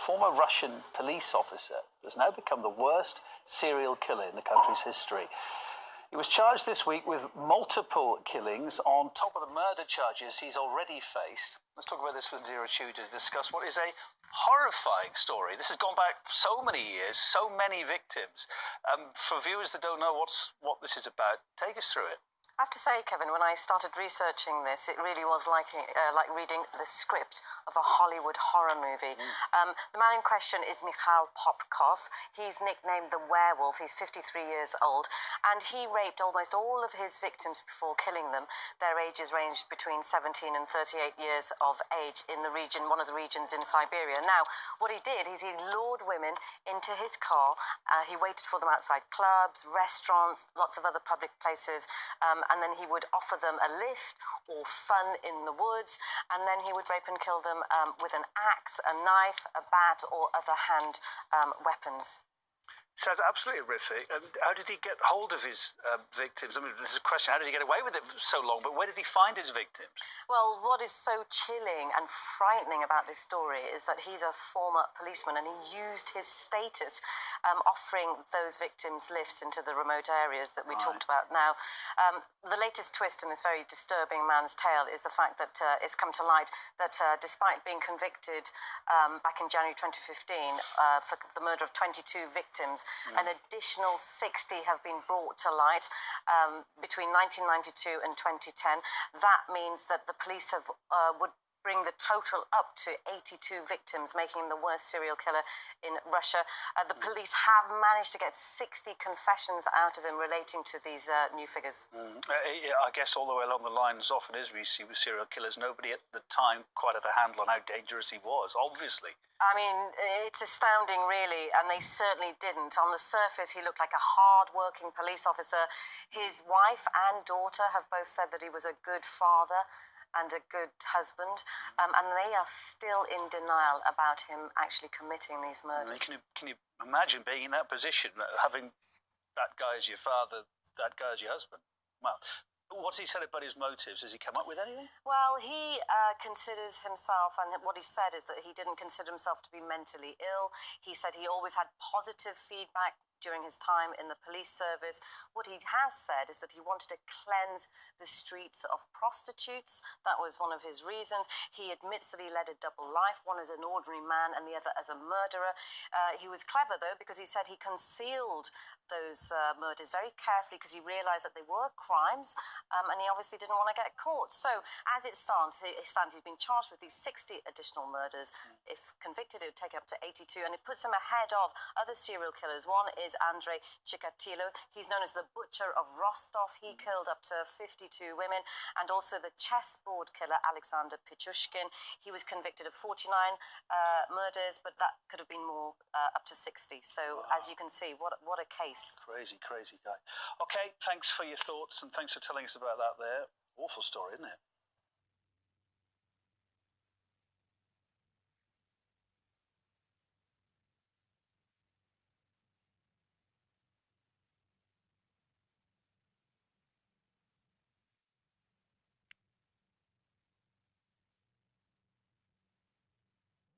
former Russian police officer has now become the worst serial killer in the country's history. He was charged this week with multiple killings on top of the murder charges he's already faced. Let's talk about this with Indira Chew to discuss what is a horrifying story. This has gone back so many years, so many victims. For viewers that don't know what this is about, take us through it. I have to say, Kevin, when I started researching this, it really was like reading the script of a Hollywood horror movie. The man in question is Mikhail Popkov. He's nicknamed the Werewolf. He's 53 years old, and he raped almost all of his victims before killing them. Their ages ranged between 17 and 38 years of age in the region, one of the regions in Siberia. Now, what he did is he lured women into his car. He waited for them outside clubs, restaurants, lots of other public places, and then he would offer them a lift or fun in the woods, and then he would rape and kill them with an axe, a knife, a bat, or other hand weapons. Sounds absolutely horrific. And how did he get hold of his victims? I mean, this is a question, how did he get away with it for so long? But where did he find his victims? Well, what is so chilling and frightening about this story is that he's a former policeman, and he used his status offering those victims lifts into the remote areas that we talked about now. The latest twist in this very disturbing man's tale is the fact that it's come to light that despite being convicted back in January 2015 for the murder of 22 victims, an additional 60 have been brought to light between 1992 and 2010. That means that the police would bring the total up to 82 victims, making him the worst serial killer in Russia. The police have managed to get 60 confessions out of him relating to these new figures. I guess all the way along the line, as often as we see with serial killers, nobody at the time quite had a handle on how dangerous he was, obviously. I mean, it's astounding, really, and they certainly didn't. On the surface, he looked like a hard-working police officer. His wife and daughter have both said that he was a good father and a good husband, and they are still in denial about him actually committing these murders. Can you imagine being in that position, having that guy as your father, that guy as your husband? Well, what's he said about his motives? Has he come up with anything? Well, he considers himself, and what he said is that he didn't consider himself to be mentally ill. He said he always had positive feedback during his time in the police service. What he has said is that he wanted to cleanse the streets of prostitutes. That was one of his reasons. He admits that he led a double life, one as an ordinary man and the other as a murderer. He was clever, though, because he said he concealed those murders very carefully because he realised that they were crimes, and he obviously didn't want to get caught. So, as it stands, he's been charged with these 60 additional murders. If convicted, it would take up to 82, and it puts him ahead of other serial killers. One is Andrei Chikatilo. He's known as the Butcher of Rostov. He killed up to 52 women. And also the chessboard killer, Alexander Pichushkin. He was convicted of 49 murders, but that could have been more, up to 60. So, as you can see, what a case. Crazy, crazy guy. Okay, thanks for your thoughts, and thanks for telling us about that there. Awful story, isn't it?